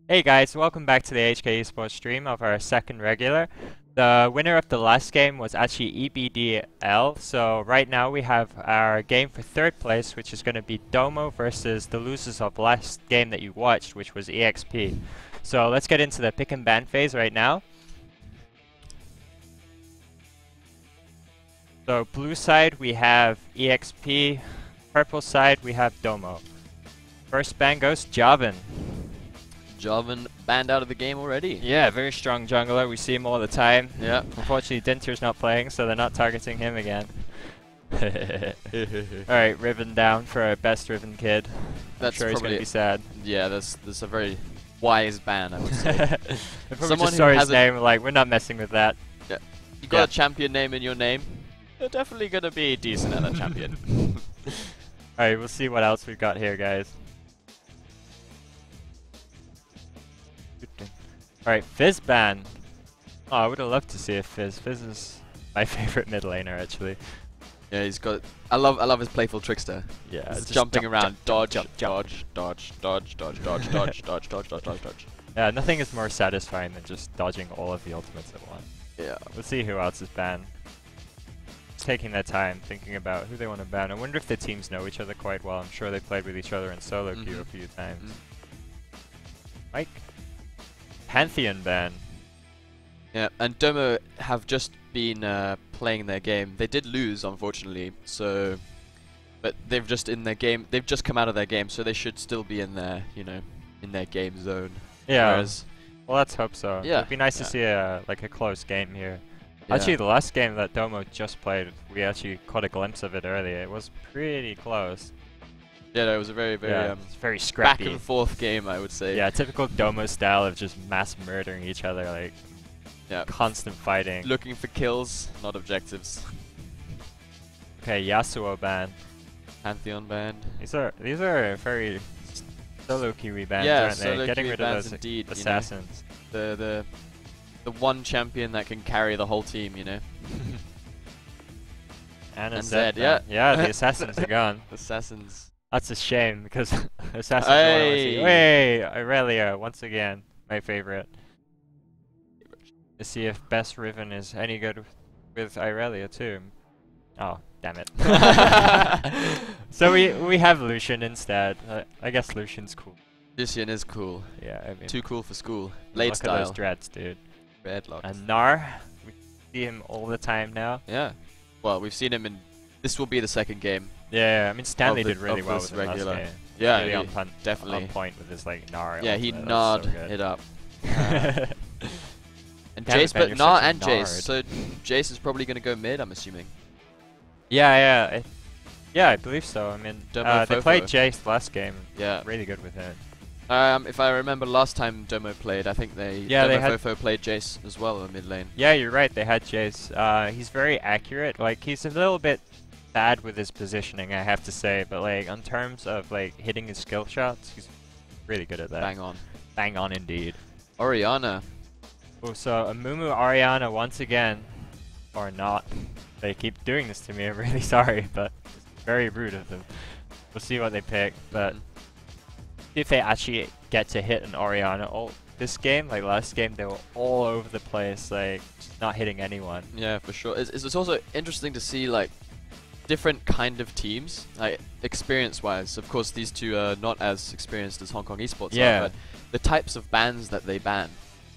Hey guys, welcome back to the HKESports stream of our second regular. The winner of the last game was actually EBDL, so right now we have our game for third place, which is going to be Domo versus the losers of last game that you watched, which was EXP. So let's get into the pick and ban phase right now. So blue side we have EXP, purple side we have Domo. First ban goes Javin. Javin banned out of the game already. Yeah, very strong jungler. We see him all the time. Yeah. Unfortunately, Dinter's not playing, so they're not targeting him again. Alright, Riven down for our best Riven kid. That's I'm sure he's going to be sad. Yeah, that's a very wise ban, I would say. They probably just saw his name, like, we're not messing with that. Yeah. You got a champion name in your name, you're definitely going to be decent at that champion. Alright, we'll see what else we've got here, guys. Alright, Fizz ban. Oh, I would have loved to see a Fizz. Fizz is my favorite mid laner, actually. Yeah, he's got. I love his playful trickster. Yeah, just jumping around, dodge. Yeah, nothing is more satisfying than just dodging all of the ultimates at once. Yeah. Let's see who else is banned. Taking their time, thinking about who they want to ban. I wonder if the teams know each other quite well. I'm sure they played with each other in solo queue a few times. Mike? Pantheon ban. Yeah, and Domo have just been playing their game. They did lose, unfortunately, so... But they've just in their game, they've just come out of their game, so they should still be in their, you know, in their game zone. Yeah. Whereas, well, let's hope so. Yeah. It'd be nice to see a close game here. Yeah. Actually, the last game that Domo just played, we actually caught a glimpse of it earlier. It was pretty close. Yeah, no, it was a very, very scrappy. Back and forth game, I would say. Yeah, typical Domo style of just mass murdering each other, like constant fighting. Looking for kills, not objectives. Okay, Yasuo ban. Pantheon ban. These are very solo Kiwi bans, aren't they? Getting rid of those assassins. You know, the one champion that can carry the whole team, you know. And Zed, yeah. Yeah, the assassins are gone. Assassins. That's a shame because assassins are Hey, Irelia once again, my favorite. To see if best Riven is any good with Irelia too. Oh, damn it. So we have Lucian instead. I guess Lucian's cool. Lucian is cool. Yeah, I mean, too cool for school. Blade style. Look at those dreads, dude. Redlock. And Gnar, we see him all the time now. Yeah. Well, we've seen him in. This will be the second game. Yeah, I mean Stanley did really well with him last game. Yeah, really definitely on point with his like Gnar. Yeah, he gnawed it up. And Jace, but Gnar and Jace. So Jace is probably going to go mid, I'm assuming. Yeah, I believe so. I mean, they played Jace last game. Yeah, really good with him. If I remember last time Domo played, I think they Fofo played Jace as well in mid lane. Yeah, you're right. They had Jace. He's very accurate. Like he's a little bit bad with his positioning, I have to say, but like in terms of like hitting his skill shots, he's really good at that. Bang on. Bang on indeed. Orianna. Oh, so Amumu Orianna once again, or not. They keep doing this to me. I'm really sorry, but it's very rude of them. We'll see what they pick, but if they actually get to hit an Orianna ult this game, like last game, they were all over the place, like just not hitting anyone. Yeah, for sure. It's also interesting to see like different kind of teams, like experience-wise. Of course, these two are not as experienced as Hong Kong esports are, but the types of bans that they ban,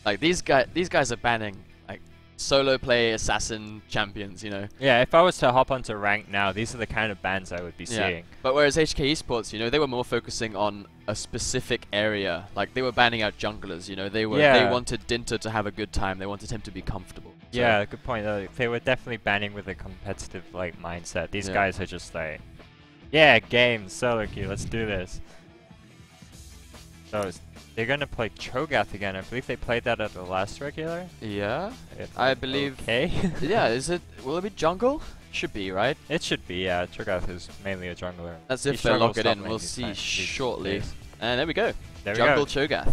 like these guys are banning like solo play assassin champions, you know. Yeah, if I was to hop onto rank now, these are the kind of bans I would be seeing. But whereas HKESports, you know, they were more focusing on a specific area. Like they were banning out junglers, you know. They wanted Dinter to have a good time. They wanted him to be comfortable. So yeah, good point. They were definitely banning with a competitive like mindset. These guys are just like, yeah, game solo queue. Let's do this. So they're gonna play Cho'Gath again. I believe they played that at the last regular. Yeah, I believe. Okay. Yeah, is it? Will it be jungle? Should be, right? It should be. Yeah, Cho'Gath is mainly a jungler. That's if they lock it in. We'll see shortly. And there we go. Jungle Cho'Gath.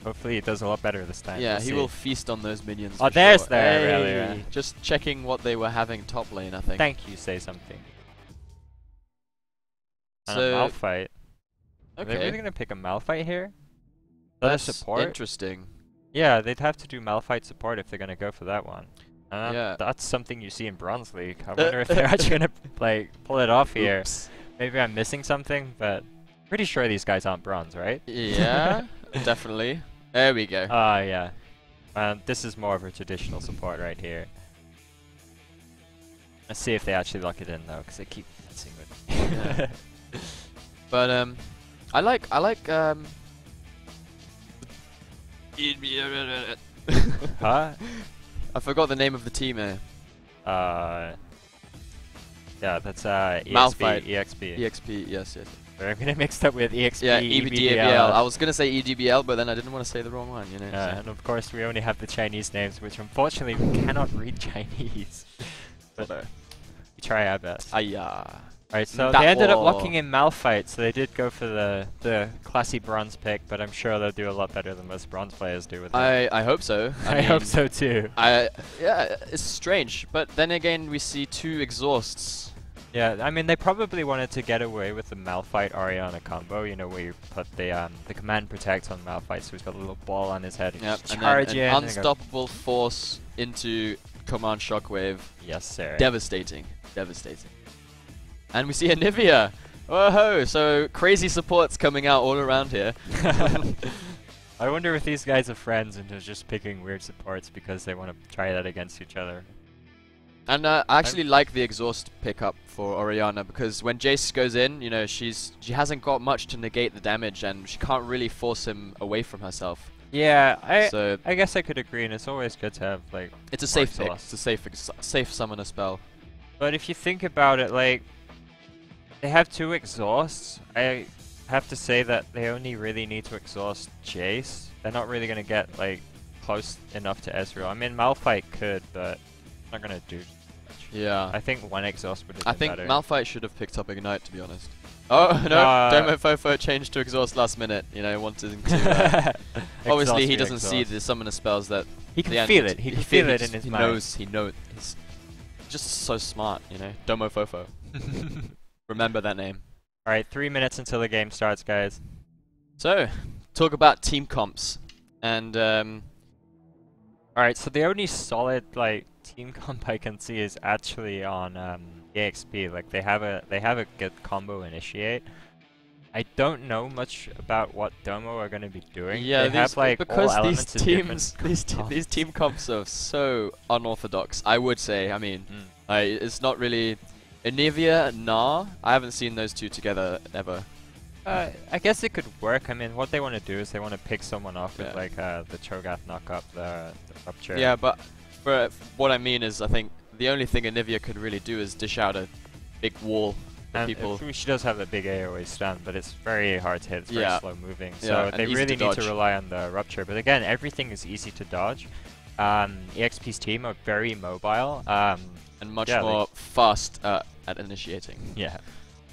Hopefully he does a lot better this time. Yeah, he will feast on those minions. Oh, there's there. Just checking what they were having top lane, I think. Thank you. Say something. So and a Malphite. Okay. Are they really gonna pick a Malphite here? That's support? Interesting. Yeah, they'd have to do Malphite support if they're gonna go for that one. Yeah. That's something you see in Bronze League. I wonder if they're actually gonna like pull it off here. Oops. Maybe I'm missing something, but pretty sure these guys aren't Bronze, right? Yeah, definitely. There we go. Yeah. This is more of a traditional support right here. Let's see if they actually lock it in though, because they keep messing with me. Yeah. But I like Huh? I forgot the name of the team. Yeah, that's EXP. Malphite. EXP. EXP. Yes. I'm gonna mix up with EXP. Yeah, EBDL. I was gonna say EDBL, but then I didn't want to say the wrong one. You know. Yeah, So. and of course we only have the Chinese names, which unfortunately we cannot read Chinese. But we try our best. Alright, so they ended up locking in Malphite, so they did go for the classy bronze pick, but I'm sure they'll do a lot better than most bronze players do with it. I hope so. I hope so too. Yeah, it's strange, but then again we see 2 exhausts. Yeah, I mean they probably wanted to get away with the Malphite Orianna combo, you know, where you put the command protect on Malphite, so he's got a little ball on his head and just charge in. An unstoppable force into command shockwave. Yes, sir. Devastating. And we see Anivia. Whoa, so crazy supports coming out all around here. I wonder if these guys are friends and they're just picking weird supports because they want to try that against each other. And I actually like the exhaust pickup for Orianna because when Jace goes in, you know, she hasn't got much to negate the damage and she can't really force him away from herself. Yeah, I guess I could agree, and it's always good to have like. It's a safe pick. It's a safe summoner spell. But if you think about it, like they have 2 exhausts. I have to say that they only really need to exhaust Jace. They're not really gonna get like close enough to Ezreal. I mean, Malphite could, but not gonna do much. Yeah. I think 1 exhaust would have been better. I think Malphite should have picked up Ignite, to be honest. Oh no! Domo Fofo changed to exhaust last minute. You know, wanting to. Obviously, he doesn't see the summoner spells that. He can feel it. He can feel it in his mind. He knows. He's just so smart, you know. Domo Fofo. Remember that name. All right, 3 minutes until the game starts, guys. So, talk about team comps, and all right. So the only solid like team comp I can see is actually on EXP. Like they have a good combo initiate. I don't know much about what Domo are going to be doing. Yeah, they have like because all these elements teams, these team comps are so unorthodox. I would say. I mean, it's not really. Anivia, nah. I haven't seen those 2 together ever. I guess it could work. I mean, what they want to do is they want to pick someone off with like the Cho'Gath knock up, the rupture. Yeah, but for what I mean is, I think the only thing Anivia could really do is dish out a big wall for people. She does have a big AoE stun, but it's very hard to hit. It's very slow moving. Yeah, so they really need to rely on the rupture. But again, everything is easy to dodge. EXP's team are very mobile. And much more fast at initiating. Yeah.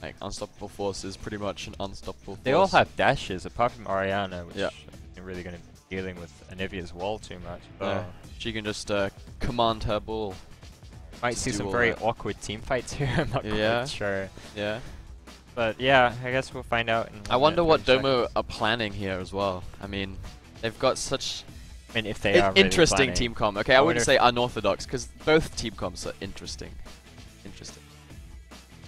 Like, Unstoppable Force is pretty much an unstoppable force. They all have dashes, apart from Orianna, which isn't really going to be dealing with Anivia's wall too much. Yeah. She can just command her ball. Might see some very awkward team fights here, I'm not quite sure. Yeah. But yeah, I guess we'll find out in I wonder what Domo are planning here as well. I mean, they've got such... I mean, if they are really interesting team comp. Okay, I wouldn't say unorthodox, because both team comps are interesting.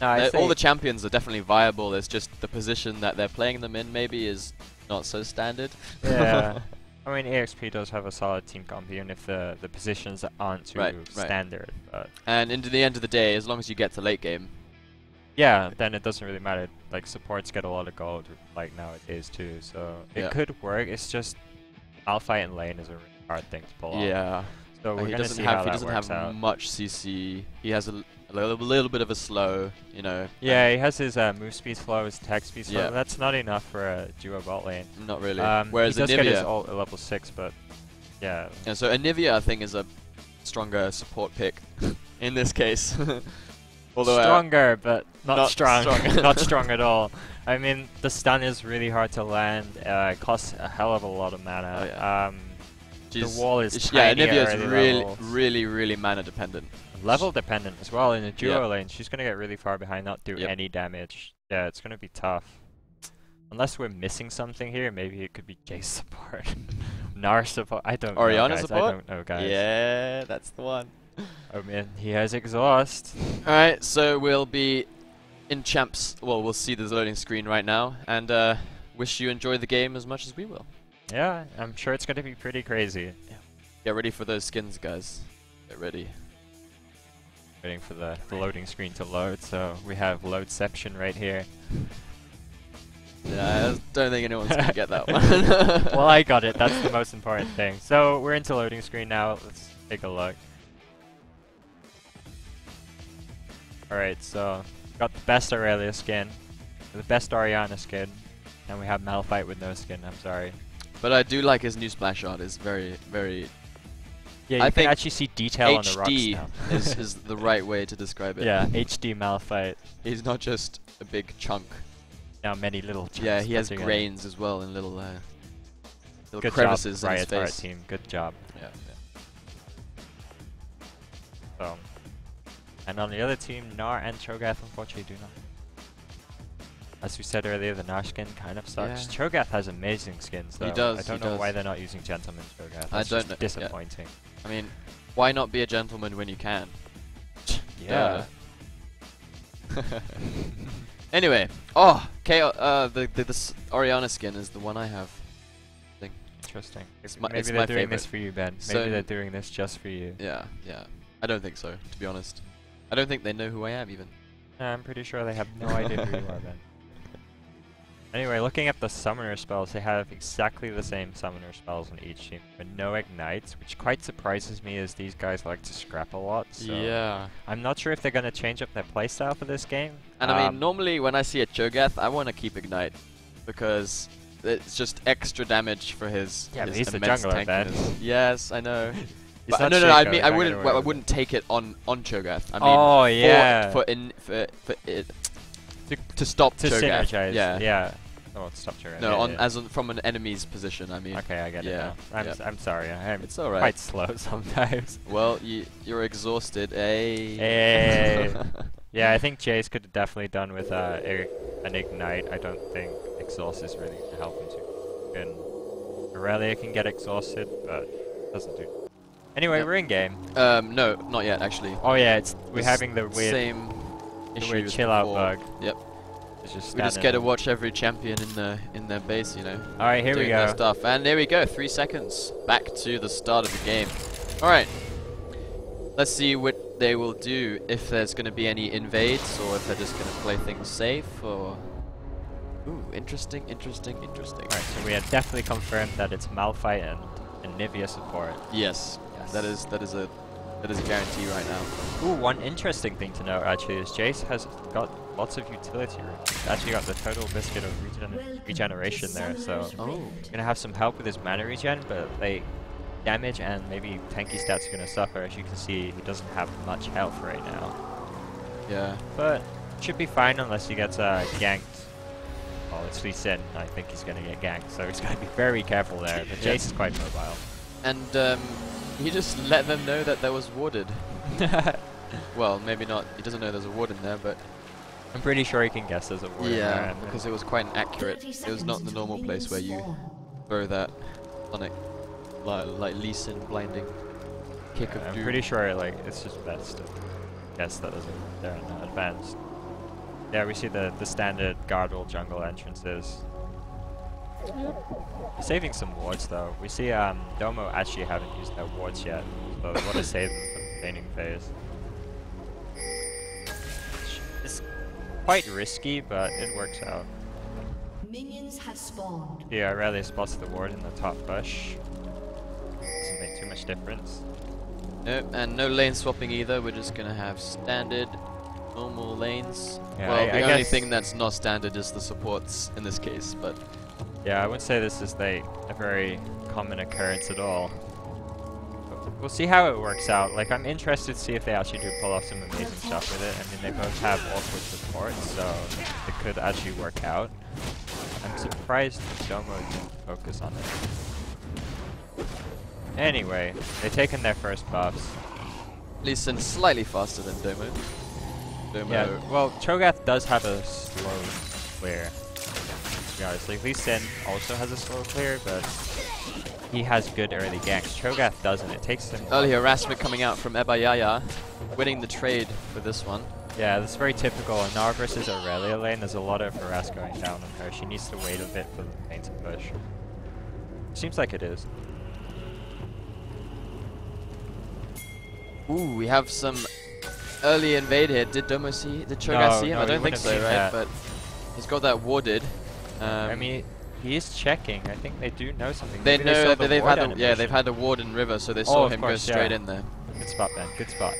No, all the champions are definitely viable. It's just the position that they're playing them in maybe is not so standard. Yeah. I mean, EXP does have a solid team comp, even if the positions aren't too standard. But and into the end of the day, as long as you get to late game. Yeah, then it doesn't really matter. Like, supports get a lot of gold, like, nowadays, too. So it could work. It's just Malphite in lane is a really hard thing to pull off. Yeah. So we're going to see how that works out. He doesn't have much CC. He has a little bit of a slow, you know. Yeah, he has his move speed slow, his tech speed slow. That's not enough for a duo bot lane. Not really. Whereas he does Anivia, get his ult at level 6, but yeah. And so Anivia, I think, is a stronger support pick in this case. Although stronger, but not strong. Not strong at all. I mean, the stun is really hard to land. It costs a hell of a lot of mana. The wall is tiny. Yeah, Anivia is really mana dependent. Level dependent as well. In a duo lane, she's gonna get really far behind, not do any damage. Yeah, it's gonna be tough. Unless we're missing something here, maybe it could be Jace support. Nar support, I don't know, Orianna guys. support? I don't know, guys. Yeah, that's the one. Oh man, he has exhaust. Alright, so we'll be in champs. Well, we'll see this loading screen right now, and wish you enjoy the game as much as we will. Yeah, I'm sure it's going to be pretty crazy. Yeah. Get ready for those skins, guys. Get ready. Waiting for the loading screen to load, so we have loadception right here. Yeah, I don't think anyone's going to get that one. Well, I got it. That's the most important thing. So we're into loading screen now. Let's take a look. Alright, so got the best Aurelia skin, the best Orianna skin, and we have Malphite with no skin, I'm sorry. But I do like his new splash art. It's very, very... Yeah, you can actually see detail on the rocks now. is the right way to describe it. Yeah, HD Malphite. He's not just a big chunk. Now many little chunks. Yeah, he has grains as well and little good crevices job, in his Riot face. team. Good job. Yeah, yeah. So, and on the other team, Gnar and Cho'Gath unfortunately do not. As we said earlier, the Gnar skin kind of sucks. Yeah. Cho'Gath has amazing skins though. He does. I don't know why they're not using Gentleman Cho'Gath. I don't know. Disappointing. Yeah. I mean, why not be a gentleman when you can? Yeah. Anyway, this Orianna skin is the one I have. Interesting. Maybe they're my doing favorite. this for you, Ben. So Maybe they're doing this just for you. Yeah, yeah. I don't think so, to be honest. I don't think they know who I am even. I'm pretty sure they have no idea who you are, Ben. Anyway, looking at the summoner spells, they have exactly the same summoner spells on each team, but no ignites, which quite surprises me as these guys like to scrap a lot. So Yeah. I'm not sure if they're going to change up their playstyle for this game. And I mean, normally when I see a Cho'Gath, I want to keep ignite because it's just extra damage for his. Yeah, his but he's the immense jungler, Ben. tankiness. Yes, I know. He's But not no, I Shaco, mean, don't get away I with wouldn't take it on Cho'Gath. I mean, Oh, yeah. for it to stop To Cho'Gath. synergize. Yeah. Yeah. Oh, stop Cho'Gath. No, yeah, on yeah. from an enemy's position. I mean. Okay, I get it Yeah, now. yeah. I'm sorry. I'm It's alright. quite slow sometimes. Well, you're exhausted, eh? Hey. Yeah, I think Jace could have definitely done with an ignite. I don't think exhaust is really going to help him too. And Aurelia can get exhausted, but doesn't do. Anyway, Yep. we're in game. No, not yet actually. Oh yeah, we're This having the weird, same issue as chill out before. bug. Yep. It's just We just get to watch every champion in their base, you know. All right, here we doing their go. stuff, and there we go. 3 seconds back to the start of the game. All right. Let's see what they will do, if there's going to be any invades or if they're just going to play things safe or. Ooh, interesting. Alright, so we have definitely confirmed that it's Malphite and Nivea support. Yes. Yes. That is a guarantee right now. Ooh, one interesting thing to note actually is Jace has got lots of utility rooms. He's actually got the total biscuit of regeneration there, so Oh. gonna have some help with his mana regen, but like damage and maybe tanky stats are gonna suffer. As you can see, he doesn't have much health right now. Yeah. But should be fine unless he gets ganked. Oh, it's Lee Sin. I think he's gonna get ganked, so he's gotta be very careful there. But Jace is quite mobile. And he just let them know that there was warded. Well, maybe not. He doesn't know there's a ward in there, but I'm pretty sure he can guess there's a ward in there. yeah, because it was quite inaccurate. It was not the normal place where you throw that on it, like Lee Sin blinding kick of I'm doom. pretty sure like it's just best to guess that they're not advanced. Yeah, we see the standard Guardle jungle entrances. Saving some wards though. We see Domo actually haven't used their wards yet, so we want to save them for the laning phase. It's quite risky, but it works out. Minions have spawned. Yeah, Aurelia spots the ward in the top bush. Doesn't make too much difference. Nope, and no lane swapping either. We're just gonna have standard, normal lanes. Yeah, well, I the only guess thing that's not standard is the supports in this case, but yeah, I wouldn't say this is a very common occurrence at all. But we'll see how it works out. Like, I'm interested to see if they actually do pull off some amazing stuff with it. I mean, they both have awkward support, so it could actually work out. I'm surprised Domo didn't focus on it. Anyway, they've taken their first buffs. Lee Sin slightly faster than Domo. Yeah, well, Cho'Gath does have a slow clear. to be honest. Like, Lee Sin also has a slow clear, but he has good early ganks. Cho'Gath doesn't. It takes him... Early harassment coming out from Ebayaya, winning the trade for this one. Yeah, that's very typical. In Nar versus Aurelia lane, there's a lot of harass going down on her. She needs to wait a bit for the lane to push. Seems like it is. Ooh, we have some early invade here. Did Domo see? Did Cho'Gath see him? No, I don't think so, right? That. But he's got that warded. I mean, he is checking. I think they do know something. They Maybe know they that they've had a ward in river, so they saw him go straight in there. Good spot, man. Good spot.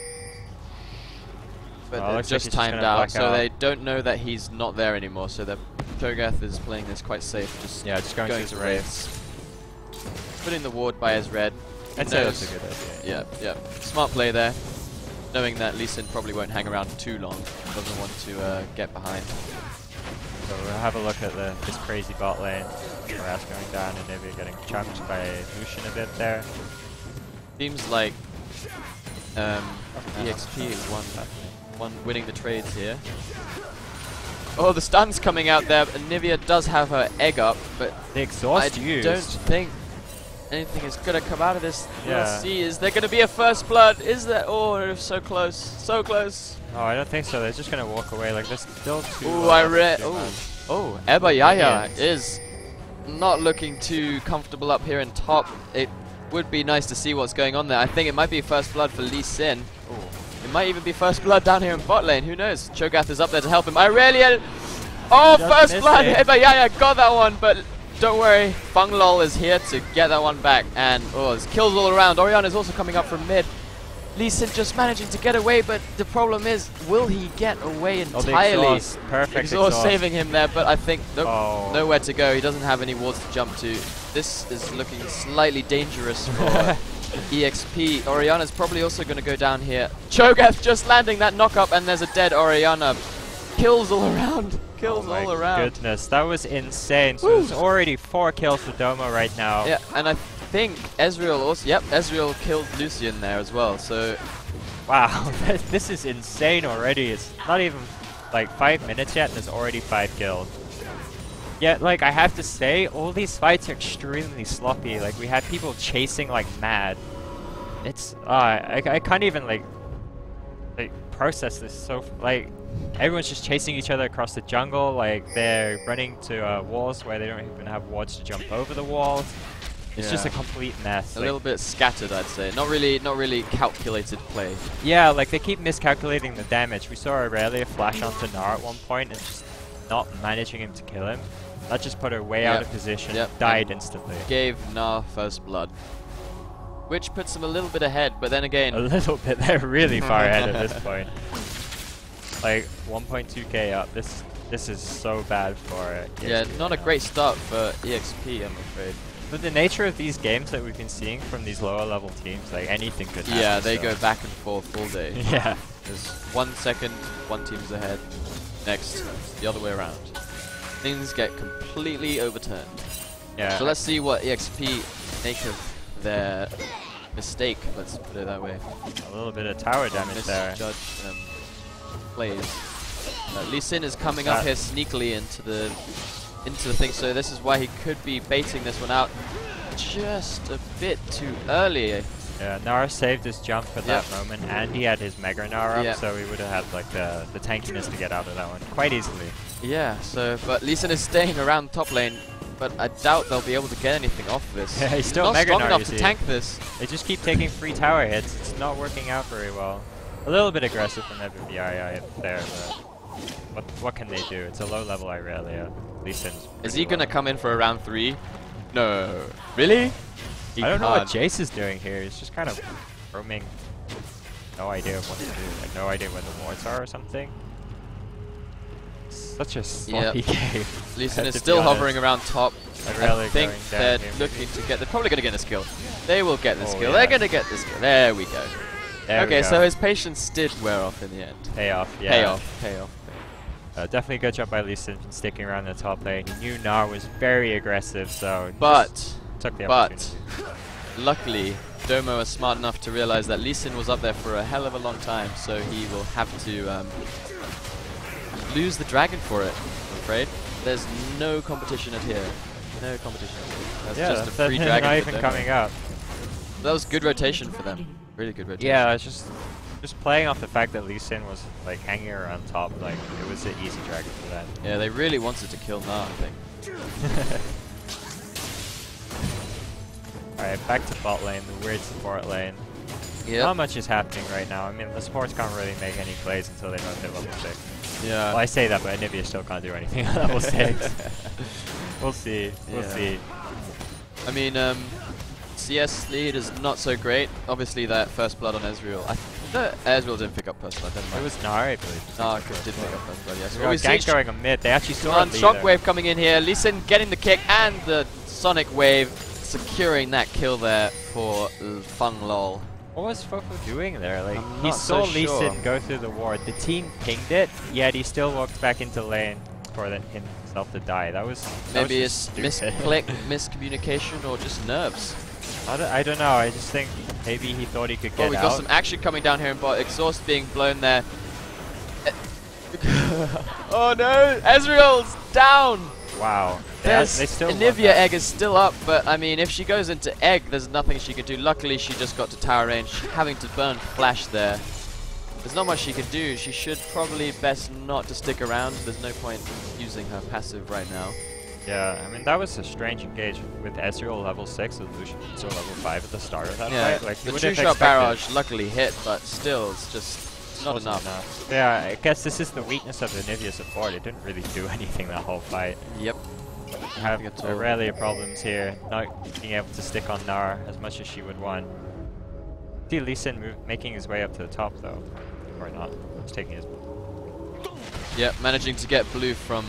But they're just timed out, so they don't know that he's not there anymore. So that Cho'Gath is playing this quite safe. Just going to his wraiths. Putting the ward by his red. I'd say that's a good idea. Yeah. Smart play there. Knowing that Lee Sin probably won't hang around too long. Doesn't want to get behind. So we'll have a look at this crazy bot lane. Harass going down and maybe getting chunked by Lucian a bit there. Seems like EXP is one winning the trades here. Oh, the stun's coming out there. Nivea does have her egg up, but the exhaust I don't think anything is going to come out of this. We'll see. Is there going to be a first blood? Is there? Oh, so close. So close. Oh, I don't think so. They're just going to walk away. Like, there's still two. Ooh, I read. Oh, Ebayaya is not looking too comfortable up here in top. It would be nice to see what's going on there. I think it might be first blood for Lee Sin. It might even be first blood down here in bot lane. Who knows? Cho'Gath is up there to help him. Irelia. Oh, first blood. Ebayaya got that one, but don't worry. Funglol is here to get that one back. And there's kills all around. Oriana is also coming up from mid. Lee Sin just managing to get away, but the problem is, will he get away entirely? Perfect exhaust saving him there, but I think nowhere to go. He doesn't have any wards to jump to. This is looking slightly dangerous for EXP. Oriana's probably also going to go down here. Cho'Gath just landing that knock up, and there's a dead Oriana. Kills all around. Kills all around. Goodness, that was insane. So there's already 4 kills for Domo right now. Yeah, and I think Ezreal also. Yep, Ezreal killed Lucian there as well. So, wow, this is insane already. It's not even like 5 minutes yet, and there's already 5 kills. Yeah, like I have to say, all these fights are extremely sloppy. Like we have people chasing like mad. It's I can't even like process this. So like everyone's just chasing each other across the jungle. Like they're running to walls where they don't even have wards to jump over the walls. It's just a complete mess. A little bit scattered, I'd say. Not really calculated play. Yeah, like they keep miscalculating the damage. We saw Aurelia flash onto Gnar at one point and just not managing him to kill him. That just put her way out of position. Died instantly. Gave Gnar first blood, which puts him a little bit ahead. But then again, a little bit. They're really far ahead at this point. Like 1.2k up. This is so bad for EXP. Yeah, not a great start for EXP, I'm afraid. But the nature of these games that we've been seeing from these lower level teams, like anything could happen. Yeah, they go back and forth all day. Yeah. There's 1 second, one team's ahead. Next, the other way around. Things get completely overturned. Yeah. So let's see what EXP make of their mistake, let's put it that way. A little bit of tower damage there. Misjudged plays. Lee Sin is coming up here sneakily into the thing, so this is why he could be baiting this one out just a bit too early. Yeah, Gnar saved his jump at that moment, and he had his Mega Gnar up, so he would have had like the tankiness to get out of that one quite easily. Yeah, so but Lee Sin is staying around top lane, but I doubt they'll be able to get anything off this. Yeah, he's still not Mega strong Gnar, enough to tank this. They just keep taking free tower hits. It's not working out very well. A little bit aggressive from FBI there, but what can they do? It's a low level Irelia. Lee Sin's is he gonna come in for a round 3? No. Really? I don't know what Jace is doing here. He's just kind of roaming. No idea what to do. Like, no idea where the wards are or something. Such a sloppy game. Lee Sin is still hovering around top. I think they're looking to get. They're probably gonna get this kill. They will get this kill. They're gonna get this kill. There we go. Okay, so his patience did wear off in the end. Payoff. Yeah. Payoff. Definitely a good job by Lee Sin sticking around the top lane. He knew Gnar was very aggressive, so took the opportunity. Luckily, Domo is smart enough to realize that Lee Sin was up there for a hell of a long time, so he will have to lose the dragon for it, I'm afraid. There's no competition at here. No competition at here. That's Yeah, just a free they're dragon. not for even Domo. coming up. That was good rotation for them. Really good rotation. Yeah, it's just playing off the fact that Lee Sin was like hanging around top, like it was an easy dragon for them. Yeah, they really wanted to kill Na, I think. Alright, back to bot lane, the weird support lane. Yeah. Not much is happening right now. I mean, the supports can't really make any plays until they know they're level 6. Yeah. Well, I say that, but Anivia still can't do anything at level 6. We'll see. We'll see. I mean, CS lead is not so great. Obviously, that first blood on Ezreal. Ezreal didn't pick up first blood. It was Nara, I believe. No, did pick up first blood. Yes. We got gank going on mid. They actually saw it. Shockwave coming in here. Lee Sin getting the kick and the Sonic Wave, securing that kill there for Feng Lol. What was Fofo doing there? Like, I'm he not saw so Lee Sin sure. go through the ward. The team pinged it, yet he still walked back into lane for himself to die. That was Maybe just it's stupid. misclick, miscommunication, or just nerves. I don't know. I just think maybe he thought he could get Oh, we out. got some action coming down here in bot. Exhaust being blown there. Oh no! Ezreal's down! Wow. There's They still Anivia Egg is still up, but I mean, if she goes into Egg, there's nothing she can do. Luckily, she just got to tower range, having to burn Flash there. There's not much she can do. She should probably best not to stick around. There's no point using her passive right now. Yeah, I mean, that was a strange engage with Ezreal level 6 and Lucian so level 5 at the start of that Yeah, fight. Like, you the would have two-shot expected barrage luckily hit, but still, it's just not wasn't enough. Yeah, I guess this is the weakness of the Anivia support. It didn't really do anything that whole fight. Yep. Have at all. rarely problems here, not being able to stick on Nar as much as she would want. See Lee Sin making his way up to the top though, or not? He's taking his. Yeah, managing to get blue from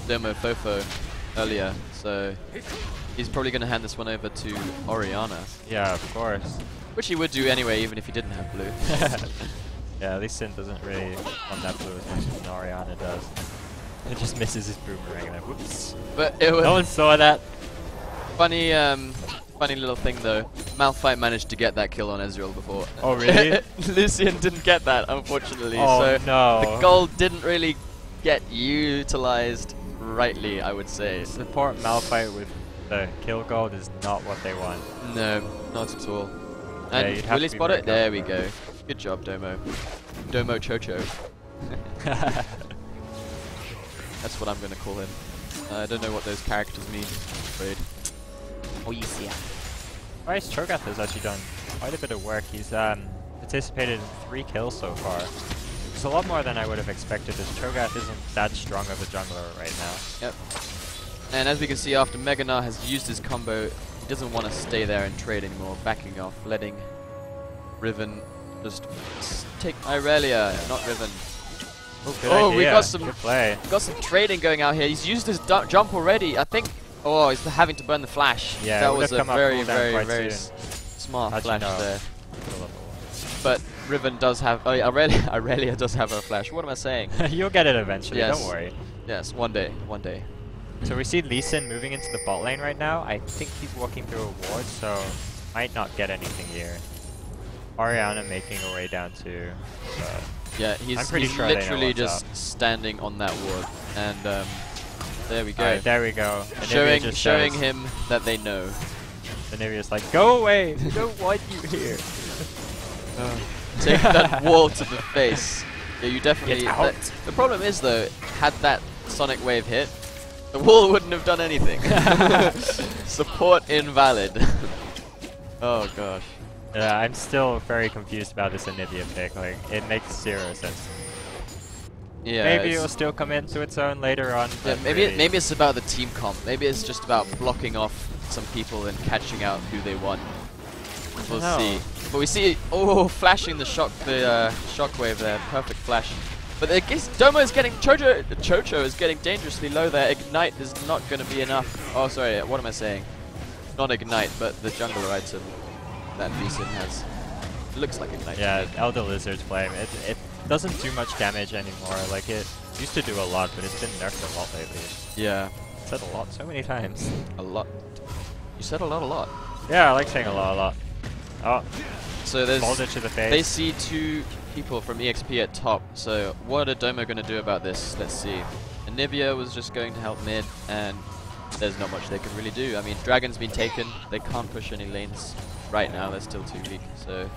Domo Fofo earlier, so he's probably going to hand this one over to Orianna. Yeah, of course. Which he would do anyway, even if he didn't have blue. Yeah, Lee Sin doesn't really want that blue as much as Orianna does. It just misses his boomerang and whoops. But it was No one saw that. funny, funny little thing though. Malphite managed to get that kill on Ezreal before. Oh really? Lucian didn't get that, unfortunately. Oh so no. the gold didn't really get utilized rightly, I would say. Support Malphite with the kill gold is not what they want. No, not at all. Yeah, And you'd have will he to be spot very it? There we careful. go. Good job, Domo. Domo Chocho. That's what I'm going to call him. I don't know what those characters mean, I'm afraid. Oh, you see. Nice, Cho'Gath has actually done quite a bit of work. He's participated in 3 kills so far. It's a lot more than I would have expected, as Cho'Gath isn't that strong of a jungler right now. Yep. And as we can see, after Meganar has used his combo, he doesn't want to stay there and trade anymore, backing off, letting Riven just take Irelia, not Riven. Oh, we got some good play. got some trading going out here. He's used his jump already. I think. Oh, he's having to burn the flash. Yeah, that it was would a have come up very, cooldown very, quite very soon. smart How'd you flash know? there. But Riven does have. Oh, yeah, Irelia does have a flash. What am I saying? You'll get it eventually, Yes. don't worry. Yes, one day, one day. So we see Lee Sin moving into the bot lane right now. I think he's walking through a ward, so might not get anything here. Orianna making her way down to... Yeah, I'm he's pretty sure they know literally what's just up. standing on that ward, and there we go. Alright, there we go. Anivia Showing says, him that they know. Anivia's like, go away! We don't want you here! Take that wall to the face. Yeah, you definitely... Get out. The problem is, though, had that Sonic Wave hit, the wall wouldn't have done anything. Support invalid. Oh, gosh. Yeah, I'm still very confused about this Anivia pick. Like, it makes 0 sense. Yeah, Maybe it'll still come into its own later on. yeah, but maybe really, maybe it's about the team comp. Maybe it's just about blocking off some people and catching out who they want. We'll No. see. But we see, flashing the shockwave there, perfect flash. But I guess Domo is getting Chocho is getting dangerously low there. Ignite is not going to be enough. Oh, sorry, what am I saying? Not Ignite, but the jungler item that Lee Sin has. It looks like Ignite. Yeah, Elder Lizard's flame. It doesn't do much damage anymore. Like, it used to do a lot, but it's been nerfed a lot lately. Yeah, Said a lot so many times. a lot. You said a lot. Yeah, I like saying a lot. Oh, So there's boulder to the face. they see 2 people from EXP at top. So what are Domo going to do about this? Let's see. Nivea was just going to help mid, and there's not much they can really do. I mean, Dragon's been taken. They can't push any lanes right now. They're still too weak. So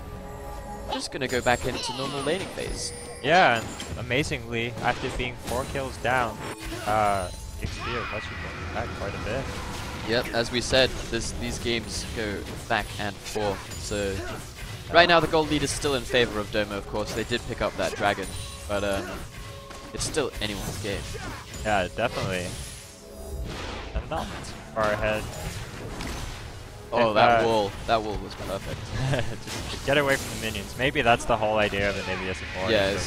just going to go back into normal laning phase. Yeah, and amazingly, after being 4 kills down, XP have actually gotten back quite a bit. Yep, as we said, these games go back and forth. So right now the gold lead is still in favor of Domo, of course. They did pick up that dragon, but it's still anyone's game. Yeah, definitely. And not far ahead. Oh, that wall was perfect. Just get away from the minions. Maybe that's the whole idea of the Nivea support. Yeah,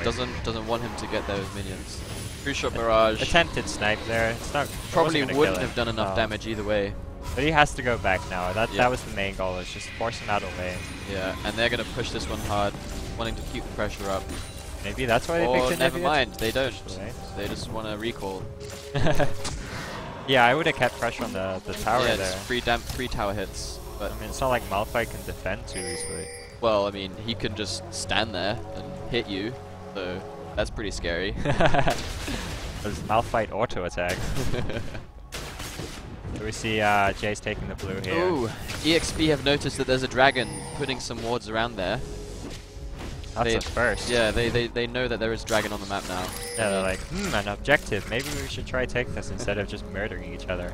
doesn't want him to get those minions. 3-shot barrage. Attempted snipe there. It's not probably wouldn't have done enough damage either way. But he has to go back now. That was the main goal. Is just force him out of lane. Yeah, and they're gonna push this one hard, wanting to keep the pressure up. Maybe that's why they picked it. Never mind, they don't. They just want to recall. Yeah, I would have kept pressure on the tower there. Yeah, free tower hits. But I mean, it's not like Malphite can defend too easily. Well, I mean, he can just stand there and hit you, so that's pretty scary. There's Malphite auto attack. So we see Jace taking the blue here. Ooh, EXP have noticed that there's a dragon putting some wards around there. That's a first. Yeah, they know that there is dragon on the map now. Yeah, they're like, an objective. Maybe we should try take this instead of just murdering each other.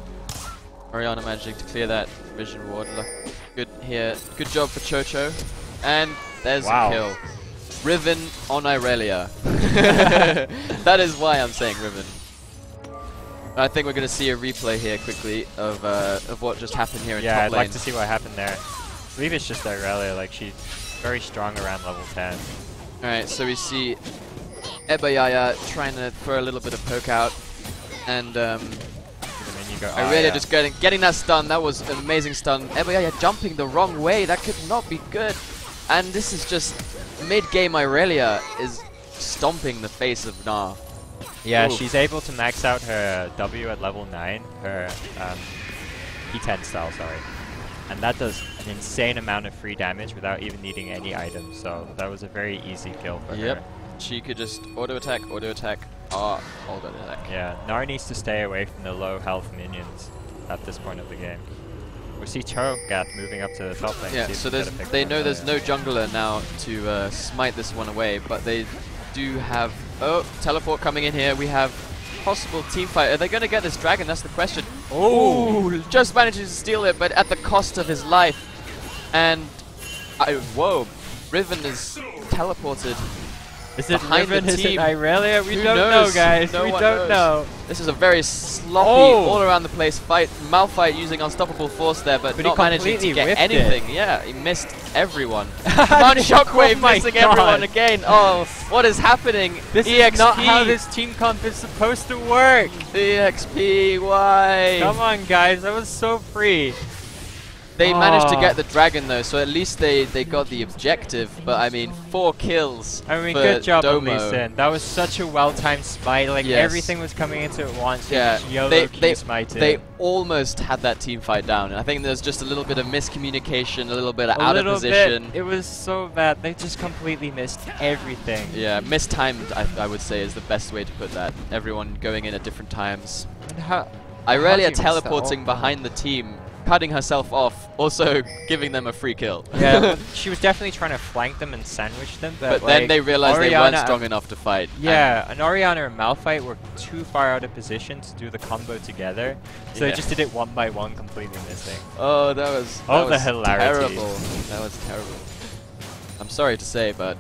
Orianna managing to clear that vision ward. Look, good here. Good job for Chocho. And there's a kill. Riven on Irelia. That is why I'm saying Riven. I think we're going to see a replay here quickly of what just happened here in top lane. Yeah, I'd like to see what happened there. I believe it's just Irelia, like she's very strong around level 10. Alright, so we see Ebayaya trying to throw a little bit of poke out, and Irelia just getting that stun. That was an amazing stun. Ebayaya jumping the wrong way. That could not be good. And this is just mid-game. Irelia is stomping the face of Gnar. Yeah, she's able to max out her W at level 9, her P10 style, sorry. And that does an insane amount of free damage without even needing any items, so that was a very easy kill for her. She could just auto-attack, auto-attack, auto-attack. Yeah, Gnar needs to stay away from the low health minions at this point of the game. We see Cho'Gath moving up to the top lane. Yeah, so they know there's no jungler now to smite this one away, but they do have... Oh, teleport coming in here. We have possible team fight. Are they going to get this dragon? That's the question. Oh, just manages to steal it, but at the cost of his life. And whoa, Riven is teleported. Is it Riven? Is it Irelia? We don't know, guys. We don't know. This is a very sloppy, all around the place fight. Malphite using unstoppable force there, but not managing to get anything. Yeah, he missed everyone. Command Shockwave missing everyone again. Oh, what is happening? This is not how this team comp is supposed to work. EXP, why? Come on, guys. That was so free. They managed to get the dragon though, so at least they got the objective. But I mean, 4 kills. I mean, good job on Lee Sin. That was such a well-timed smite. Like everything was coming into it once. Yeah, they almost had that team fight down. And I think there's just a little bit of miscommunication, a little bit of out of position. It was so bad. They just completely missed everything. Yeah, mistimed. I would say is the best way to put that. Everyone going in at different times. Irelia teleporting behind the team, cutting herself off, also giving them a free kill. Yeah, she was definitely trying to flank them and sandwich them, but like, then they realized they weren't strong enough to fight. Yeah, and Orianna and Malphite were too far out of position to do the combo together, so they just did it one by one, completely missing. Oh, that was the hilarity. Terrible. That was terrible. I'm sorry to say, but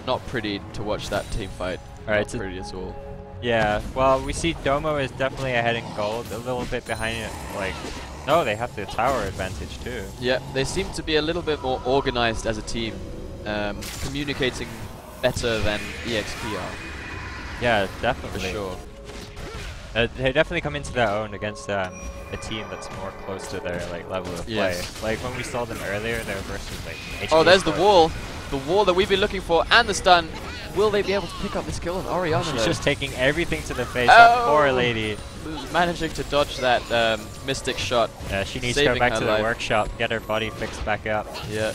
not pretty to watch that team fight. Not pretty at all. Yeah, well, we see Domo is definitely ahead in gold, a little bit behind it, like... No, they have the tower advantage too. Yeah, they seem to be a little bit more organized as a team, communicating better than EXP are. Yeah, definitely. For sure. They definitely come into their own against a team that's more close to their level of play. Like when we saw them earlier, they were versus HKESC. Oh, there's the wall that we've been looking for, and the stun. Will they be able to pick up this kill on Orianna? She's just taking everything to the face. That poor lady. Managing to dodge that mystic shot. Yeah, she needs to go back to the workshop, get her body fixed back up. Yeah.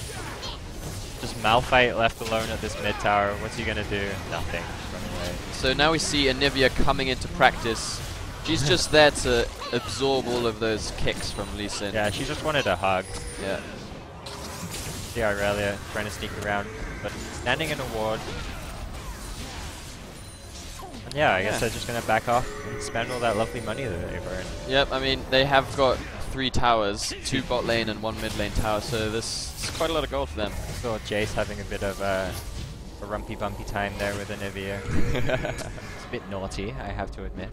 Just Malphite left alone at this mid tower. What's he gonna do? Nothing. Run away. So now we see Anivia coming into practice. She's just there to absorb all of those kicks from Lee Sin. Yeah, she just wanted a hug. Yeah. See Aurelia trying to sneak around, but standing in a ward. And yeah, I guess they're just gonna back off and spend all that lovely money that they've earned. Yep, I mean, they have got 3 towers, 2 bot lane and 1 mid lane tower, so this is quite a lot of gold for them. Saw Jace having a bit of a rumpy bumpy time there with Anivia. It's a bit naughty, I have to admit.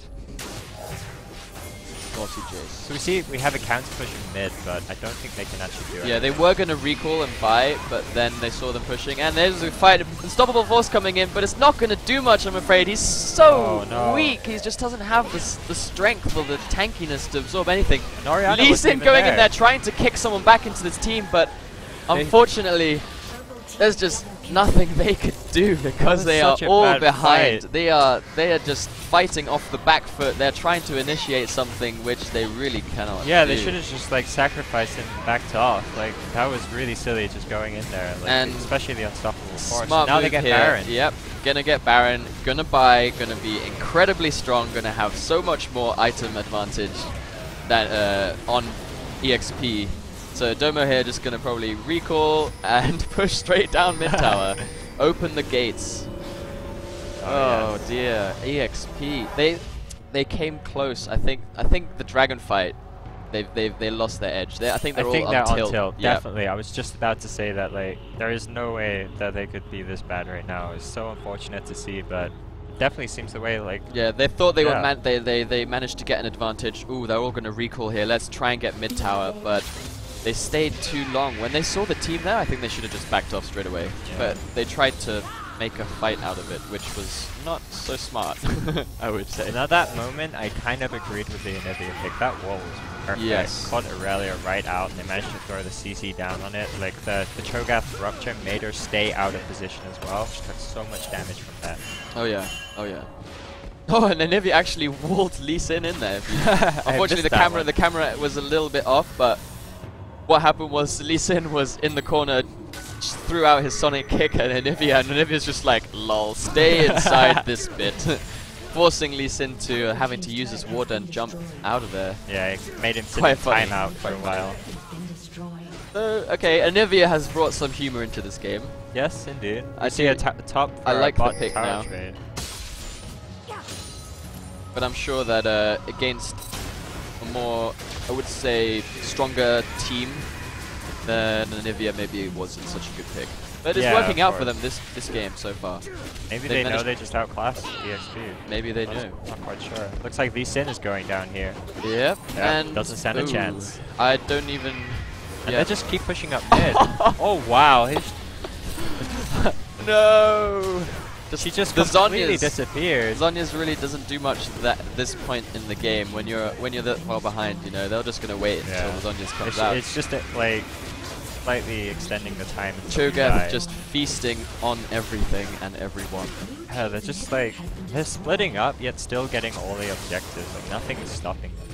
Naughty Jace. So we have a counter push in mid, but I don't think they can actually do it. Yeah, they were going to recall and buy, but then they saw them pushing, and there's a fight. Unstoppable Force coming in, but it's not going to do much, I'm afraid. He's so weak. He just doesn't have the strength or the tankiness to absorb anything. Lee Sin going in there, trying to kick someone back into this team, but unfortunately, there's just nothing they could do because they are all behind. They are just fighting off the back foot. They're trying to initiate something which they really cannot do. They should have just like sacrificed and backed off. Like that was really silly just going in there. Like, and especially the Unstoppable Force. Now they get Baron. Yep, gonna get Baron, gonna buy, gonna be incredibly strong, gonna have so much more item advantage than on EXP. So Domo here just gonna probably recall and push straight down mid tower. Open the gates. Oh dear, EXP. They came close. I think the dragon fight. They lost their edge. I think they're all on tilt. Yep. Definitely. I was just about to say that like there is no way that they could be this bad right now. It's so unfortunate to see, but it definitely seems the way. Like they thought they were they managed to get an advantage. Ooh, they're all gonna recall here. Let's try and get mid tower, but they stayed too long. When they saw the team there, I think they should have just backed off straight away. Yeah. But they tried to make a fight out of it, which was not so smart, I would say. Now that moment, I kind of agreed with the Anivia pick. That wall was perfect. Yes. Caught Aurelia right out, and they managed to throw the CC down on it. Like the Cho'Gath rupture made her stay out of position as well. She took so much damage from that. Oh yeah, oh yeah. Oh, and Anivia actually walled Lee Sin in there. Unfortunately, the camera was a little bit off, but what happened was Lee Sin was in the corner, just threw out his Sonic kick at Anivia, and Anivia's just like, lol, stay inside this bit. Forcing Lee Sin to having to use his ward and jump out of there. Yeah, it made him sit in timeout for a while. Okay, Anivia has brought some humor into this game. Yes, indeed. I see a top for I like the pick now. Trade. But I'm sure that against a more, I would say, stronger team, then Anivia maybe wasn't such a good pick. But it's working out for them this game so far. Maybe they know they just outclassed EXP. Maybe they do. Not quite sure. Looks like Lee Sin is going down here. Yep. And doesn't stand a chance. I don't even... And they just keep pushing up mid. Oh wow. No! She just completely disappears. Zhonya's really doesn't do much at this point in the game. When you're that far behind, you know, they're just gonna wait until the Zhonya's comes out. It's just like slightly extending the time. Cho'Gath just feasting on everything and everyone. Yeah, they're just like they're splitting up yet still getting all the objectives. Like nothing is stopping them.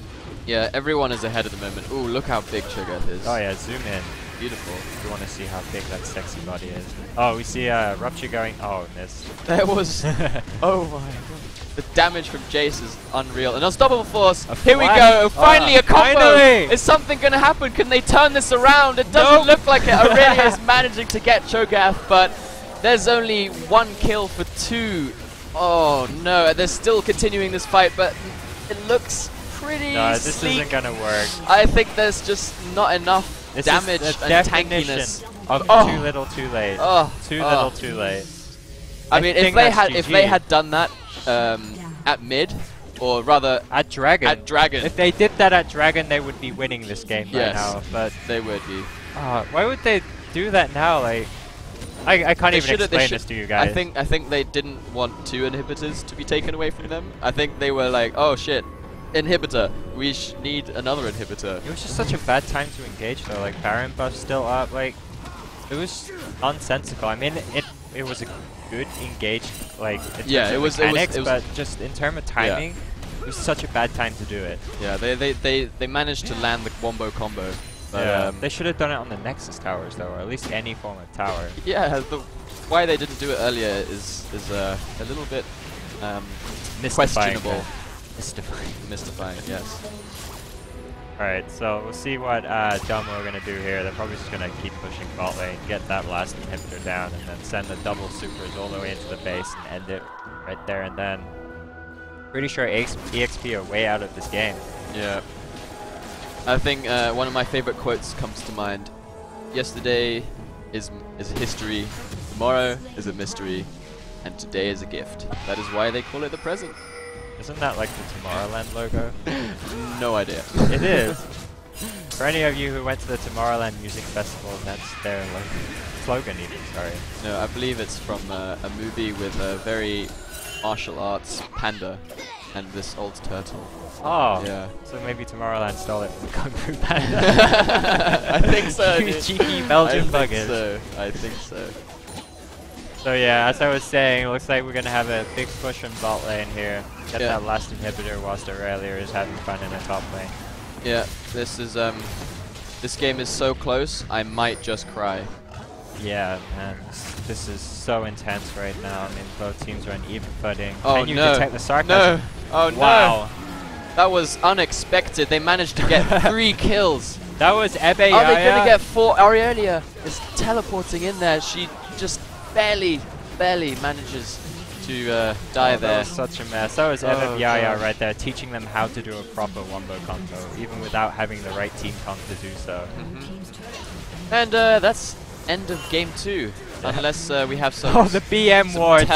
Yeah, everyone is ahead at the moment. Ooh, look how big Cho'Gath is. Oh yeah, zoom in. Beautiful. If you want to see how big that sexy body is. Oh, we see Rupture going. Oh, missed. There was. Oh my god. The damage from Jace is unreal. An Unstoppable Force. Here we go. Finally a combo. Finally. Is something going to happen? Can they turn this around? It doesn't look like it. Aurelia is managing to get Cho'Gath, but there's only 1 kill for 2. Oh no. They're still continuing this fight, but it looks pretty this sleek. Isn't going to work. I think there's just not enough damage and tankiness of too little, too late. Too little, too late. I mean, if they had done that at mid, or rather at Dragon. If they did that at Dragon, they would be winning this game right now. But they would be. Why would they do that now? Like, I can't even explain this to you guys. I think they didn't want 2 inhibitors to be taken away from them. I think they were like, oh shit. Inhibitor. We need another inhibitor. It was just such a bad time to engage though. Like Baron buff still up. Like it was nonsensical. I mean, it was a good engaged like in terms of mechanics, but just in terms of timing, it was such a bad time to do it. Yeah, they managed to land the wombo combo. But they should have done it on the Nexus towers though, or at least any form of tower. Yeah, why they didn't do it earlier is a little bit questionable. Mystifying. Yes. Alright, so we'll see what Domo are going to do here. They're probably just going to keep pushing bot lane, get that last inhibitor down, and then send the double supers all the way into the base and end it right there and then. Pretty sure EXP are way out of this game. Yeah. I think one of my favorite quotes comes to mind. Yesterday is history, tomorrow is a mystery, and today is a gift. That is why they call it the present. Isn't that like the Tomorrowland logo? No idea. It is. For any of you who went to the Tomorrowland Music Festival, that's their slogan even, sorry. No, I believe it's from a movie with a very martial arts panda and this old turtle. Oh, yeah. So maybe Tomorrowland stole it from Kung Fu Panda. I think so. You cheeky Belgian buggers. I think so. So yeah, as I was saying, it looks like we're going to have a big push on bot lane here. Get that last inhibitor whilst Aurelia is having fun in the top lane. Yeah, this is this game is so close, I might just cry. Yeah, man, this is so intense right now. I mean, both teams are on even footing. Oh, Can you detect the sarcasm? No! Oh wow. No! That was unexpected. They managed to get 3 kills. That was Ebe Are they gonna get 4? Aurelia is teleporting in there. She just barely manages to die there. That was such a mess. That was Ebe Yaya right there, teaching them how to do a proper wombo combo, even without having the right team comp to do so. And that's end of game 2. Unless we have some the BM ward.